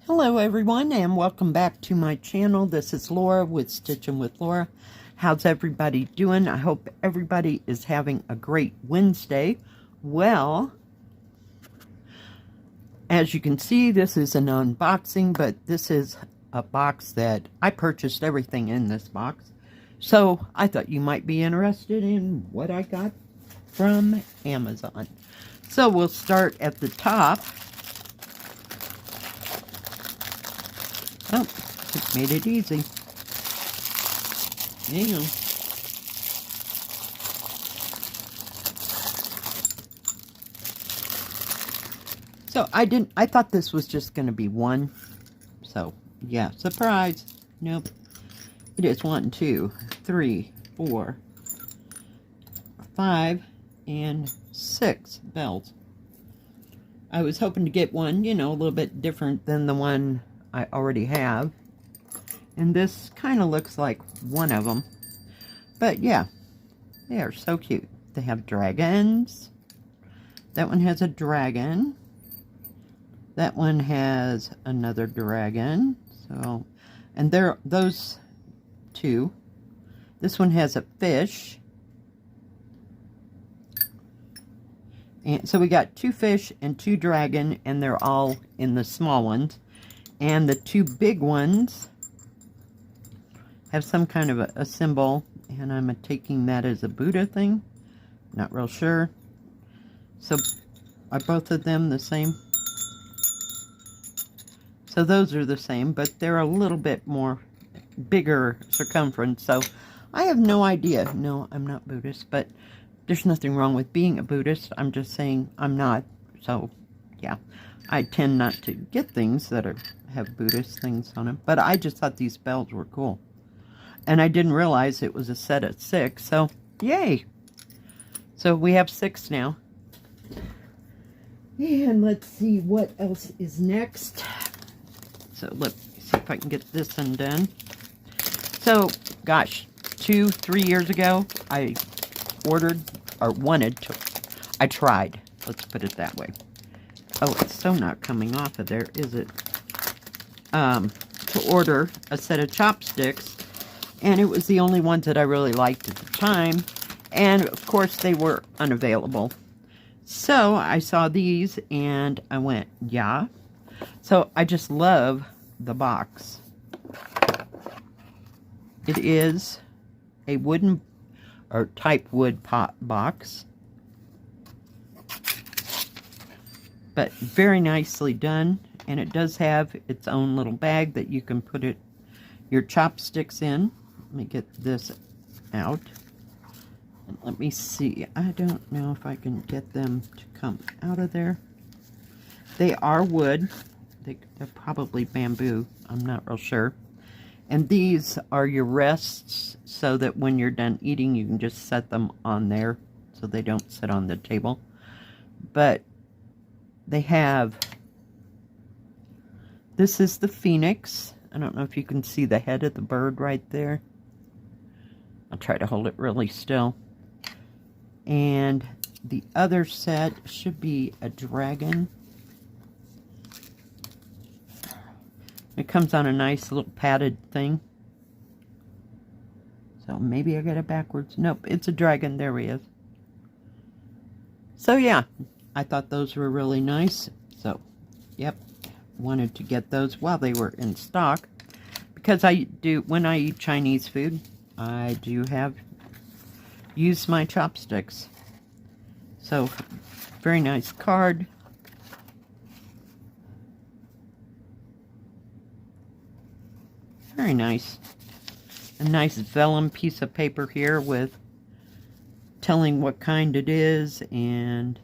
Hello everyone and welcome back to my channel. This is Laura with Stitching with Laura. How's everybody doing? I hope everybody is having a great Wednesday. Well, as you can see, this is an unboxing, but this is a box that I purchased everything in this box. So I thought you might be interested in what I got from Amazon. So we'll start at the top. Oh, it made it easy. There you go. So I thought this was just going to be one. So, yeah, surprise. Nope. It is 1, 2, 3, 4, 5, and 6 bells. I was hoping to get one, you know, a little bit different than the one I already have. And this kind of looks like one of them. But yeah, they are so cute. They have dragons. That one has a dragon. That one has another dragon. So, and there, those two. This one has a fish. And so we got 2 fish and 2 dragon, and they're all in the small ones. And the 2 big ones have some kind of a symbol, and I'm taking that as a Buddha thing. Not real sure. So are both of them the same? So those are the same, but they're a little bit more bigger circumference. So I have no idea. No, I'm not Buddhist, but there's nothing wrong with being a Buddhist. I'm just saying I'm not. So yeah, I tend not to get things that have Buddhist things on them. But I just thought these bells were cool. And I didn't realize it was a set of 6. So yay. So we have 6 now. And let's see what else is next. So let's see if I can get this undone. So, gosh, 2-3 years ago, I ordered, or wanted to, I tried, let's put it that way. Oh, it's so not coming off of there, is it? To order a set of chopsticks, and it was the only ones that I really liked at the time, and of course they were unavailable. So I saw these, and I went, yeah. So I just love the box. It is a wooden or type wood pot box, but very nicely done. And it does have its own little bag that you can put your chopsticks in. Let me get this out. And let me see. I don't know if I can get them to come out of there. They are wood. They're probably bamboo. I'm not real sure. And these are your rests, so that when you're done eating, you can just set them on there so they don't sit on the table. But they have, this is the phoenix. I don't know if you can see the head of the bird right there. I'll try to hold it really still. And the other set should be a dragon. It comes on a nice little padded thing. So maybe I got it backwards. Nope, it's a dragon. There he is. So yeah, I thought those were really nice. So, yep, wanted to get those while they were in stock. Because I do, when I eat Chinese food, I do use my chopsticks. So, very nice card. Very nice. A nice vellum piece of paper here with telling what kind it is and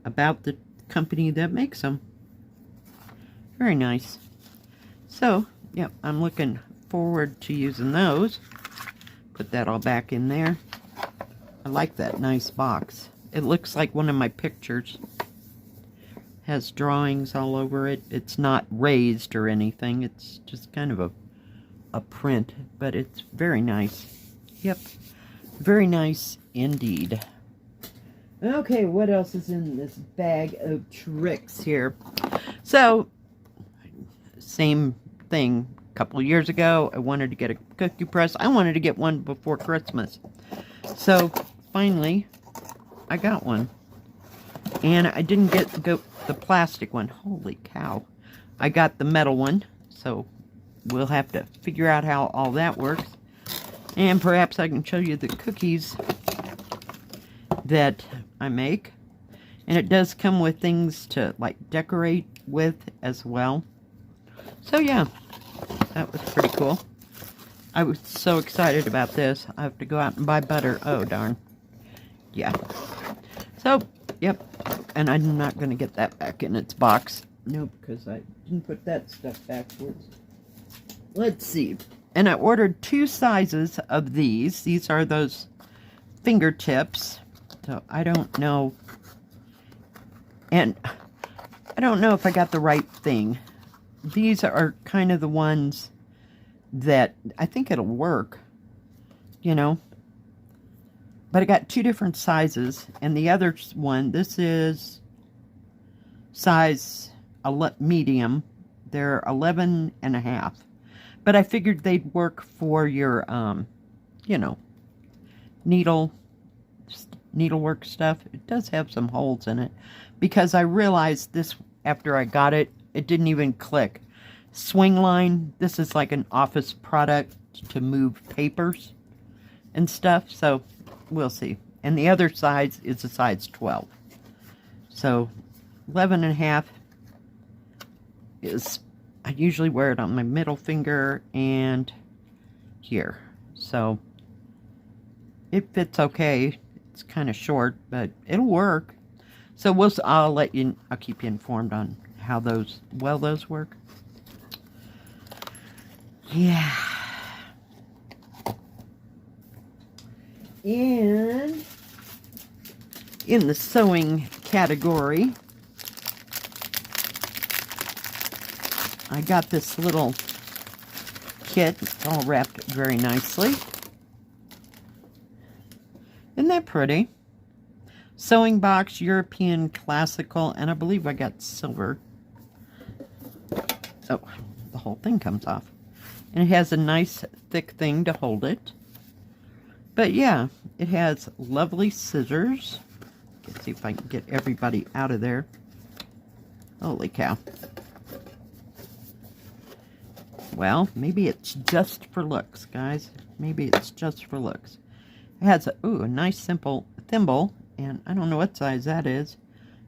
about the company that makes them. Very nice. So, yep, I'm looking forward to using those. Put that all back in there. I like that nice box. It looks like one of my pictures. Has drawings all over it. It's not raised or anything. It's just kind of a print, but it's very nice. Yep, very nice indeed. Okay, what else is in this bag of tricks here? So, same thing. A couple of years ago, I wanted to get a cookie press. I wanted to get one before Christmas. So, finally, I got one. And I didn't get the plastic one. Holy cow. I got the metal one. So, we'll have to figure out how all that works. And perhaps I can show you the cookies that I make. And it does come with things to, like, decorate with as well. So, yeah. That was pretty cool. I was so excited about this. I have to go out and buy butter. Oh, darn. Yeah. So, yep. And I'm not going to get that back in its box. Nope, because I didn't put that stuff backwards. Let's see. And I ordered 2 sizes of these. These are those fingertips. So, I don't know. And I don't know if I got the right thing. These are kind of the ones that I think it'll work, you know. But I got 2 different sizes, and the other one, this is size medium. They're 11.5. But I figured they'd work for your, you know, needlework stuff. It does have some holes in it, because I realized this after I got it, it didn't even click. Swing line, this is like an office product to move papers and stuff, so we'll see. And the other size is a size 12. So 11.5 is, I usually wear it on my middle finger and here. So it fits okay. It's kind of short, but it'll work. So I'll keep you informed on how those work. Yeah. And in the sewing category, I got this little kit. It's all wrapped very nicely. Isn't that pretty? Sewing box, European classical, and I believe I got silver. Oh, the whole thing comes off. And it has a nice thick thing to hold it. But yeah, it has lovely scissors. Let's see if I can get everybody out of there. Holy cow. Well, maybe it's just for looks, guys. Maybe it's just for looks. It has a nice simple thimble, and I don't know what size that is,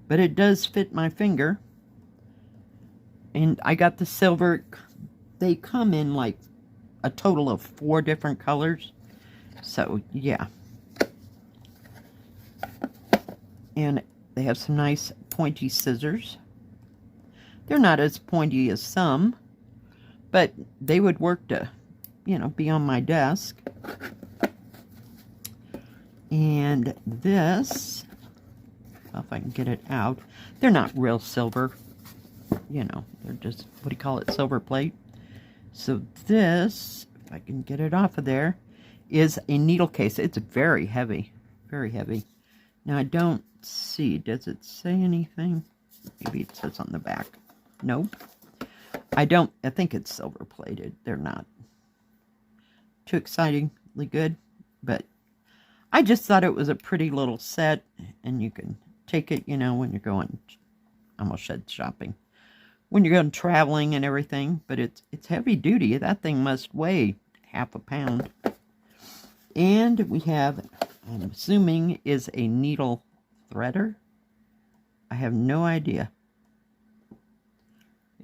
but it does fit my finger. And I got the silver. They come in like a total of 4 different colors. So, yeah. And they have some nice pointy scissors. They're not as pointy as some, but they would work to, you know, be on my desk. And this, if I can get it out, they're not real silver. You know, they're just, what do you call it, silver plate. So this, if I can get it off of there, is a needle case. It's very heavy, very heavy. Now I don't see, does it say anything? Maybe it says on the back. Nope. I think it's silver plated. They're not too excitingly good, but I just thought it was a pretty little set, and you can take it, you know, when you're going, I almost said shopping, when you're going traveling and everything, but it's heavy duty. That thing must weigh half a pound. And we have, I'm assuming, is a needle threader. I have no idea.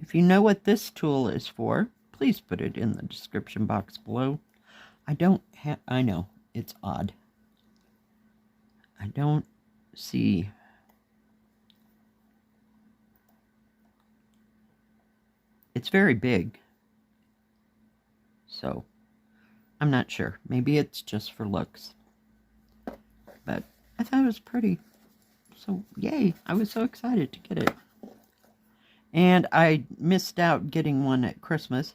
If you know what this tool is for, please put it in the description box below. I know, it's odd. I don't see. It's very big. So, I'm not sure. Maybe it's just for looks. But I thought it was pretty. So, yay. I was so excited to get it. And I missed out getting one at Christmas.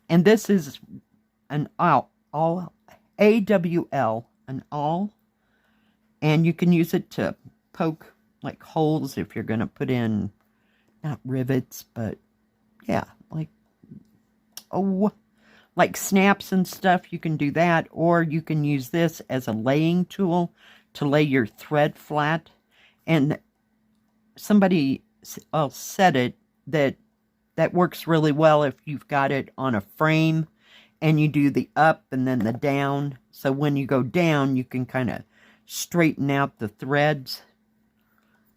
And this is an AWL, an awl. And you can use it to poke like holes if you're going to put in, not rivets, but yeah, like like snaps and stuff, you can do that, or you can use this as a laying tool to lay your thread flat. And somebody else said it, that works really well if you've got it on a frame and you do the up and then the down. So when you go down, you can kind of straighten out the threads.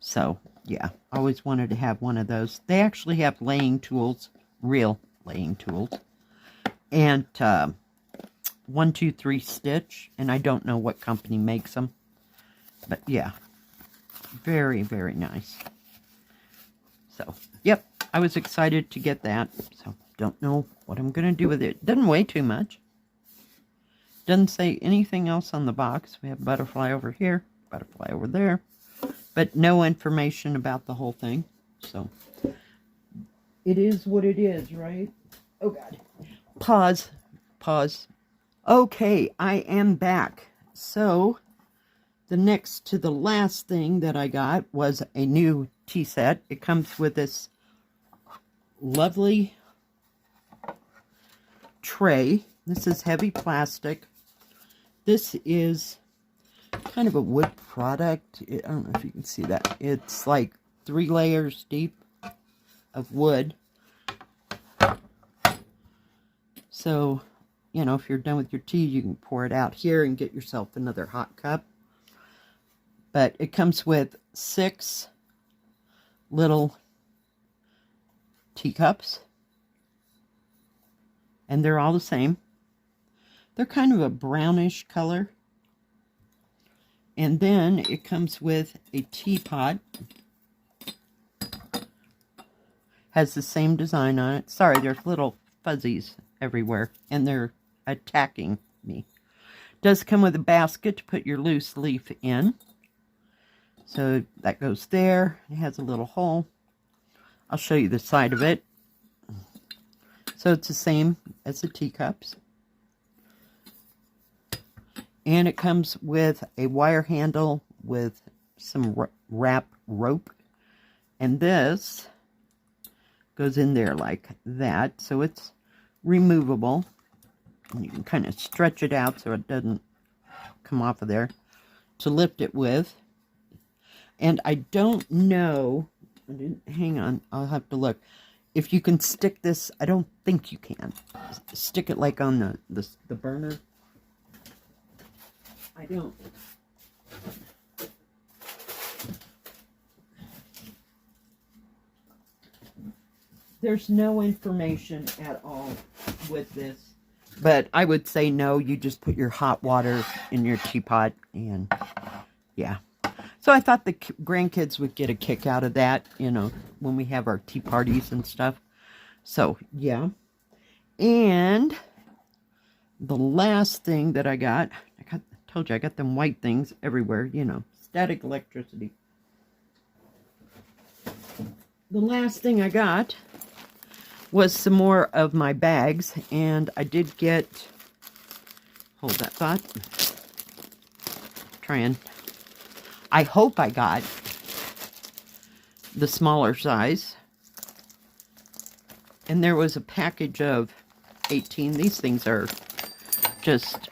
So yeah, I always wanted to have one of those. They actually have laying tools, real laying tools. And 1, 2, 3 stitch. And I don't know what company makes them. But yeah, very, very nice. So, yep, I was excited to get that. So, don't know what I'm going to do with it. Doesn't weigh too much. Doesn't say anything else on the box. We have a butterfly over here, butterfly over there. But no information about the whole thing. So, it is what it is, right? Oh, God. Pause. Pause. Okay, I am back. So, the next to the last thing that I got was a new tea set. It comes with this lovely tray. This is heavy plastic. This is kind of a wood product. I don't know if you can see that. It's like 3 layers deep of wood. So, you know, if you're done with your tea, you can pour it out here and get yourself another hot cup. But it comes with 6 little teacups. And they're all the same. They're kind of a brownish color. And then it comes with a teapot. Has the same design on it. Sorry, there's little fuzzies everywhere. And they're attacking me. Does come with a basket to put your loose leaf in. So that goes there. It has a little hole. I'll show you the side of it. So it's the same as the teacups. And it comes with a wire handle with some wrap rope. And this goes in there like that. So it's removable. And you can kind of stretch it out so it doesn't come off of there to lift it with. And I don't know, hang on, I'll have to look. If you can stick this, I don't think you can. Stick it like on the burner. I don't. There's no information at all with this. But I would say no, you just put your hot water in your teapot and yeah. So I thought the grandkids would get a kick out of that, you know, when we have our tea parties and stuff. So, yeah. And the last thing that I told you I got them white things everywhere, you know, static electricity. The last thing I got was some more of my bags, and I did get, hold that thought, I hope I got the smaller size. And there was a package of 18. These things are just,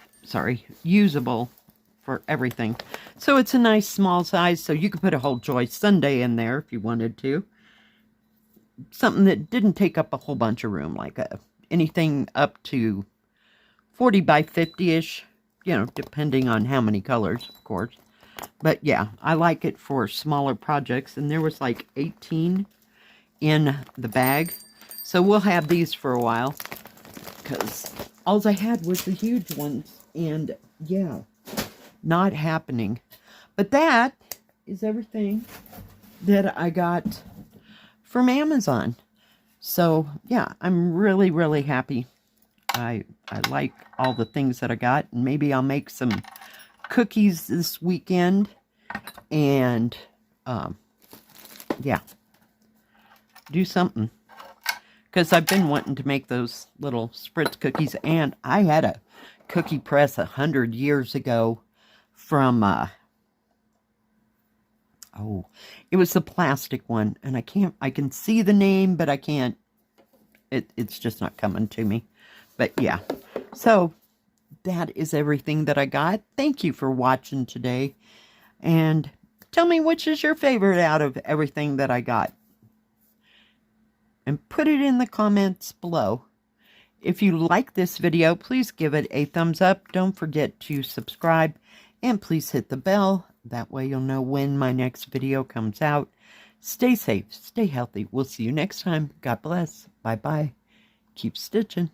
usable for everything. So it's a nice small size, so you could put a whole Joy Sundae in there if you wanted to. Something that didn't take up a whole bunch of room, like anything up to 40 by 50-ish, you know, depending on how many colors, of course. But yeah, I like it for smaller projects. And there was like 18 in the bag. So we'll have these for a while. Because all I had was the huge ones. And yeah, not happening. But that is everything that I got from Amazon. So yeah, I'm really, really happy. I like all the things that I got. And maybe I'll make some cookies this weekend, and yeah, do something, because I've been wanting to make those little spritz cookies. And I had a cookie press 100 years ago from it was the plastic one, and I can see the name, but I can't, it's just not coming to me. But yeah, so that is everything that I got. Thank you for watching today. And tell me which is your favorite out of everything that I got. And put it in the comments below. If you like this video, please give it a thumbs up. Don't forget to subscribe. And please hit the bell. That way you'll know when my next video comes out. Stay safe. Stay healthy. We'll see you next time. God bless. Bye-bye. Keep stitching.